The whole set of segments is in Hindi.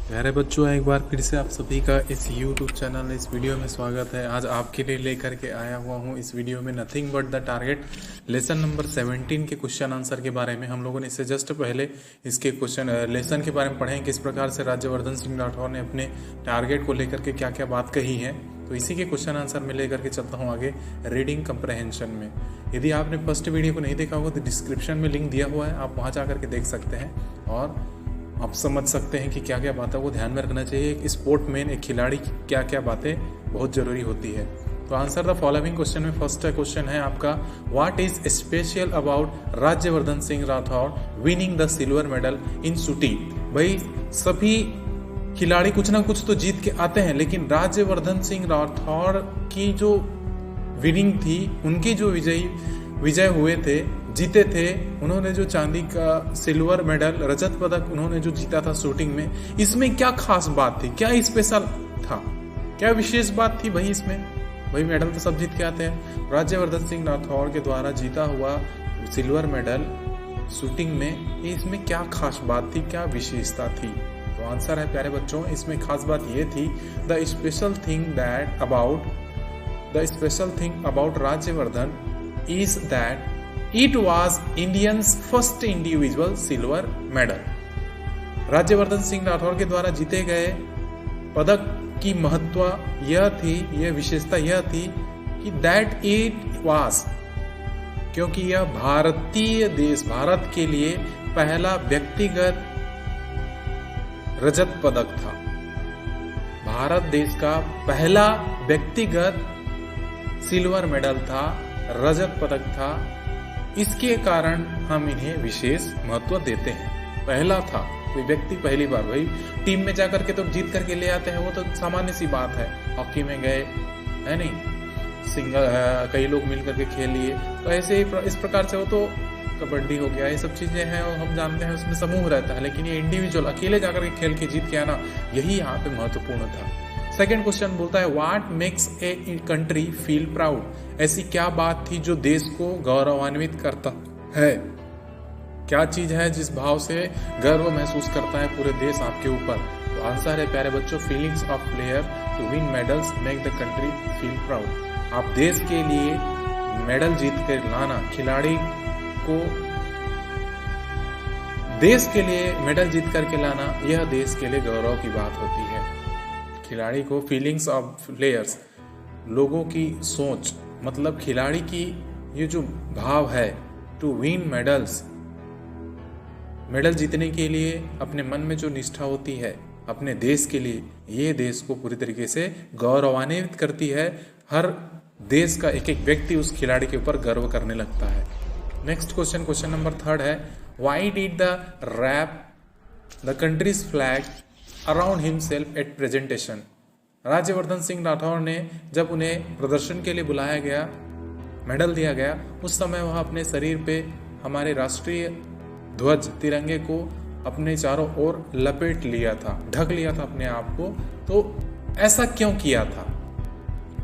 प्यारे बच्चों, एक बार फिर से आप सभी का इस YouTube चैनल इस वीडियो में स्वागत है। आज आपके लिए लेकर के आया हुआ हूँ इस वीडियो में nothing but the target lesson number 17 के क्वेश्चन आंसर के बारे में। हम लोगों ने इससे जस्ट पहले इसके क्वेश्चन लेसन के बारे में पढ़े, किस प्रकार से राज्यवर्धन सिंह राठौर ने अपने टारगेट को लेकर के क्या क्या बात कही है। तो इसी के क्वेश्चन आंसर में लेकर के चलता हूँ आगे रीडिंग कंप्रहेंशन में। यदि आपने फर्स्ट वीडियो को नहीं देखा होगा तो डिस्क्रिप्शन में लिंक दिया हुआ है, आप वहाँ जा करके देख सकते हैं और आप समझ सकते हैं कि क्या क्या बातें वो ध्यान में रखना चाहिए। एक स्पोर्टमैन, एक खिलाड़ी की क्या क्या बातें बहुत ज़रूरी होती है। तो आंसर द फॉलोइंग क्वेश्चन में फर्स्ट क्वेश्चन है आपका, what is special about Rajyavardhan Singh Rathore winning the silver medal in shooting. भाई सभी खिलाड़ी कुछ ना कुछ तो जीत के आते हैं, लेकिन राज्यवर्धन सिंह राठौर की जो विनिंग थी, उनकी जो विजय हुए थे, जीते थे, उन्होंने जो चांदी का सिल्वर मेडल, रजत पदक उन्होंने जो जीता था शूटिंग में, इसमें क्या खास बात थी, क्या स्पेशल था, क्या विशेष बात थी भाई इसमें। भाई मेडल तो सब जीत के आते हैं, राज्यवर्धन सिंह राठौर के द्वारा जीता हुआ सिल्वर मेडल शूटिंग में, इसमें क्या खास बात थी, क्या विशेषता थी। तो आंसर है प्यारे बच्चों, इसमें खास बात ये थी, the special thing about Rajyavardhan is that it was Indians first individual silver medal। Rajyavardhan Singh Rathore के द्वारा जीते गए पदक की महत्व यह थी, यह विशेषता यह थी कि that it was, क्योंकि यह भारतीय देश, भारत के लिए पहला व्यक्तिगत रजत पदक था। भारत देश का पहला व्यक्तिगत सिल्वर मेडल था, रजत पदक था, इसके कारण हम इन्हें विशेष महत्व देते हैं। पहला था, कोई व्यक्ति पहली बार, भाई टीम में जाकर के तो जीत करके ले आते हैं, वो तो सामान्य सी बात है। हॉकी में गए है नहीं, सिंगल कई लोग मिल करके खेल लिए, तो ऐसे ही इस प्रकार से वो तो कबड्डी हो गया, ये सब चीजें हैं और हम जानते हैं उसमें समूह रहता है, लेकिन ये इंडिविजुअल अकेले जाकर के खेल के जीत के आना, यही यहाँ पे महत्वपूर्ण था। सेकेंड क्वेश्चन बोलता है, what makes a country feel proud. ऐसी क्या बात थी जो देश को गौरवान्वित करता है, क्या चीज है जिस भाव से गर्व महसूस करता है पूरे देश आपके ऊपर। तो आंसर है प्यारे बच्चों, feelings of player to win medals make the country feel proud. आप देश के लिए मेडल जीत कर लाना, खिलाड़ी को देश के लिए मेडल जीत करके लाना, यह देश के लिए गौरव की बात होती है। खिलाड़ी को फीलिंग्स ऑफ प्लेयर्स, लोगों की सोच, मतलब खिलाड़ी की ये जो भाव है, टू विन मेडल्स, मेडल जीतने के लिए अपने मन में जो निष्ठा होती है अपने देश के लिए, ये देश को पूरी तरीके से गौरवान्वित करती है। हर देश का एक एक व्यक्ति उस खिलाड़ी के ऊपर गर्व करने लगता है। नेक्स्ट क्वेश्चन नंबर थर्ड है, why did the wrap the countries flag around himself at presentation. Rajyavardhan Singh Rathore ने जब उन्हें प्रदर्शन के लिए बुलाया गया, मेडल दिया गया, उस समय वह अपने शरीर पे हमारे राष्ट्रीय ध्वज तिरंगे को अपने चारों ओर लपेट लिया था, ढक लिया था अपने आप को। तो ऐसा क्यों किया था,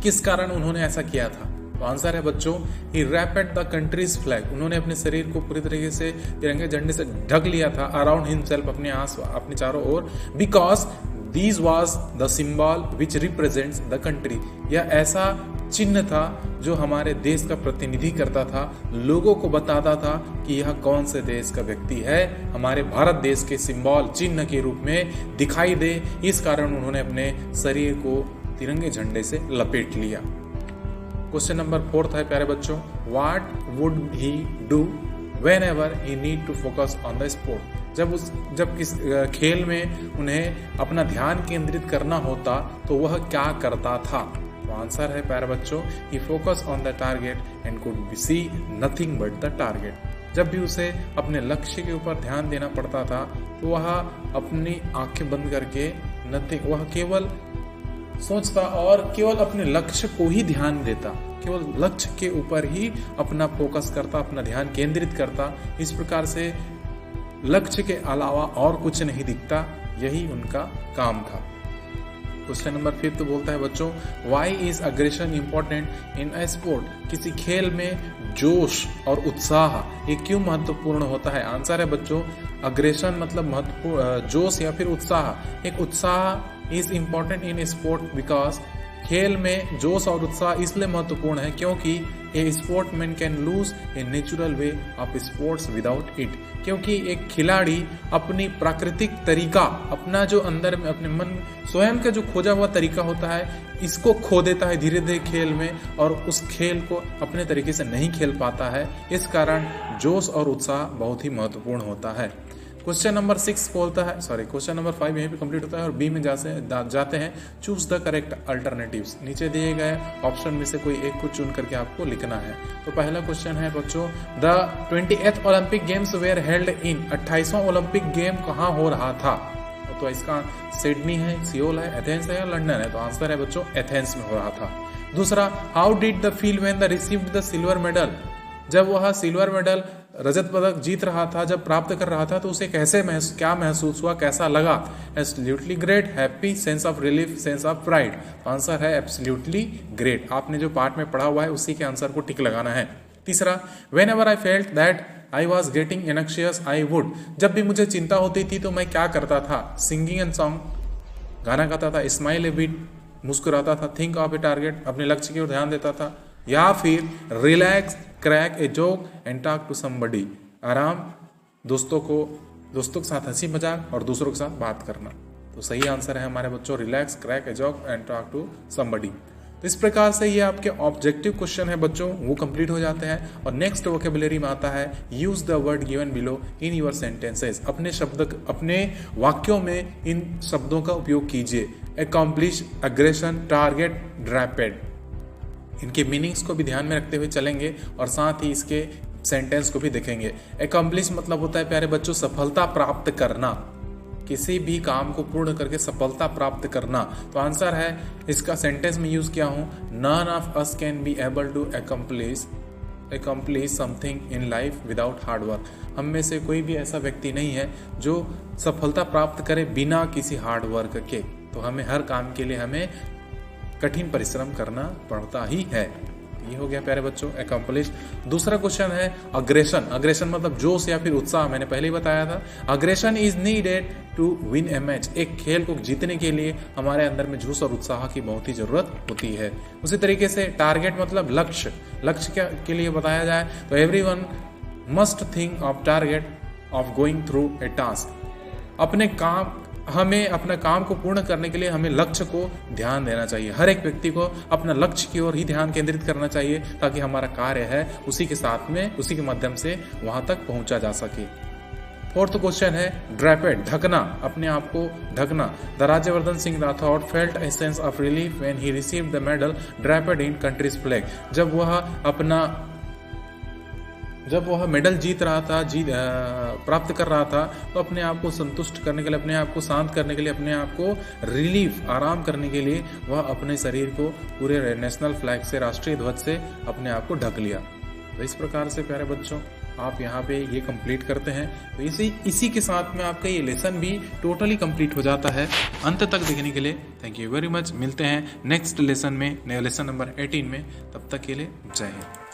किस कारण उन्होंने ऐसा किया था। तो आंसर है बच्चों, ही रैपेड द कंट्रीज फ्लैग, उन्होंने अपने शरीर को पूरी तरीके से तिरंगे झंडे से ढक लिया था, अराउंड हिमसेल्फ, अपने चारों ओर, because this was the symbol which represents the country. यह ऐसा चिन्ह था जो हमारे देश का प्रतिनिधि करता था, लोगों को बताता था कि यह कौन से देश का व्यक्ति है, हमारे भारत देश के सिंबल, चिन्ह के रूप में दिखाई दे। इस कारण उन्होंने अपने शरीर को तिरंगे झंडे से लपेट लिया। क्वेश्चन नंबर फोर्थ है प्यारे बच्चों, what would he do whenever he need to focus on the sport. जब किस खेल में उन्हें अपना ध्यान केंद्रित करना होता तो वह क्या करता था। तो आंसर है प्यारे बच्चों, he focus on the target and could see nothing but the target. जब भी उसे अपने लक्ष्य के ऊपर ध्यान देना पड़ता था तो वह अपनी आंखें बंद करके वह केवल सोचता और केवल अपने लक्ष्य को ही ध्यान देता, केवल लक्ष्य के ऊपर ही अपना फोकस करता, अपना ध्यान केंद्रित करता। इस प्रकार से लक्ष्य के अलावा और कुछ नहीं दिखता, यही उनका काम था। क्वेश्चन नंबर 5 बोलता है बच्चों, why is aggression important in a sport. किसी खेल में जोश और उत्साह ये क्यों महत्वपूर्ण होता है। आंसर है बच्चों, अग्रेशन मतलब महत्वपूर्ण जोश या फिर उत्साह। एक उत्साह is important in sport because खेल में जोश और उत्साह इसलिए महत्वपूर्ण है क्योंकि a sportsman can lose a natural way of sports without it. क्योंकि एक खिलाड़ी अपनी प्राकृतिक तरीका, अपना जो अंदर में अपने मन स्वयं का जो खोजा हुआ तरीका होता है, इसको खो देता है धीरे धीरे खेल में, और उस खेल को अपने तरीके से नहीं खेल पाता है। इस कारण जोश और उत्साह बहुत ही महत्वपूर्ण होता है। क्वेश्चन नंबर 6 बोलता है, क्वेश्चन नंबर 5 यहीं पे कंप्लीट होता है और बी में जाते हैं चूज द करेक्ट अल्टरनेटिव्स। नीचे दिए गए ऑप्शन में से कोई एक को चुन करके आपको लिखना है। तो पहला क्वेश्चन है बच्चों, the 28th Olympic games were held in, 28वां ओलंपिक गेम कहाँ हो रहा था? तो इसका सिडनी है, सियोल है, एथेंस है या लंदन है? तो आंसर है बच्चों एथेंस में हो रहा था। दूसरा, how did the feel when the received the silver medal, जब वह सिल्वर मेडल रजत पदक जीत रहा था, जब प्राप्त कर रहा था तो उसे क्या महसूस हुआ, कैसा लगा? Absolutely great, happy, sense of relief, sense of pride. Answer है एब्सोल्युटली ग्रेट। आपने जो पार्ट में पढ़ा हुआ है उसी के आंसर को टिक लगाना है। तीसरा, when ever I felt that I was getting anxious I would, जब भी मुझे चिंता होती थी तो मैं क्या करता था? सिंगिंग एंड सॉन्ग, गाना गाता था, स्माइल ए बिट, मुस्कुराता था, थिंक ऑफ ए टारगेट, अपने लक्ष्य की ओर ध्यान देता था, या फिर relax, crack a joke and talk to somebody, आराम, दोस्तों के साथ हंसी मजाक और दूसरों के साथ बात करना। तो सही आंसर है हमारे बच्चों relax, crack a joke and talk to somebody. तो इस प्रकार से ये आपके ऑब्जेक्टिव क्वेश्चन है बच्चों, वो कंप्लीट हो जाते हैं। और नेक्स्ट वोकेबुलरी में आता है use the word given below in your sentences, अपने वाक्यों में इन शब्दों का उपयोग कीजिए। अकॉम्प्लिश, अग्रेशन, टारगेट, रैपिड, इनके मीनिंग्स को भी ध्यान में रखते हुए चलेंगे और साथ ही इसके सेंटेंस को भी देखेंगे। अकॉम्प्लिश मतलब होता है प्यारे बच्चों सफलता प्राप्त करना, किसी भी काम को पूर्ण करके सफलता प्राप्त करना। तो आंसर है इसका सेंटेंस में यूज किया हूं, none of us can be able to accomplish something in life without hard work. हम में से कोई भी ऐसा व्यक्ति नहीं है जो सफलता प्राप्त करे बिना किसी हार्ड वर्क के। तो हमें हर काम के लिए हमें कठिन परिश्रम करना पड़ता ही है। ये हो गया प्यारे बच्चों अकम्प्लिश। दूसरा क्वेश्चन है अग्रेशन। अग्रेशन मतलब जोश या फिर उत्साह, मैंने पहले ही बताया था। Aggression is needed to win a match, एक खेल को जीतने के लिए हमारे अंदर में जोश और उत्साह की बहुत ही जरूरत होती है। उसी तरीके से टारगेट मतलब लक्ष्य, लक्ष्य के लिए बताया जाए तो everyone must think of target of going through a task. हमें अपना काम को पूर्ण करने के लिए हमें लक्ष्य को ध्यान देना चाहिए। हर एक व्यक्ति को अपना लक्ष्य की ओर ही ध्यान केंद्रित करना चाहिए ताकि हमारा कार्य है उसी के साथ में, उसी के माध्यम से वहां तक पहुंचा जा सके। फोर्थ क्वेश्चन है ड्रैपेड, ढकना, अपने आप को ढकना। The Rajyavardhan Singh Rathore felt a sense of relief when he received the medal draped in country's flag, जब वह मेडल जीत रहा था, प्राप्त कर रहा था, तो अपने आप को संतुष्ट करने के लिए, अपने आप को शांत करने के लिए, अपने आप को रिलीफ, आराम करने के लिए वह अपने शरीर को पूरे नेशनल फ्लैग से, राष्ट्रीय ध्वज से अपने आप को ढक लिया। तो इस प्रकार से प्यारे बच्चों आप यहाँ पे ये कंप्लीट करते हैं तो इसी के साथ में आपका ये लेसन भी टोटली कंप्लीट हो जाता है। अंत तक देखने के लिए थैंक यू वेरी मच। मिलते हैं नेक्स्ट लेसन में, लेसन नंबर 18 में। तब तक के लिए जय हिंद।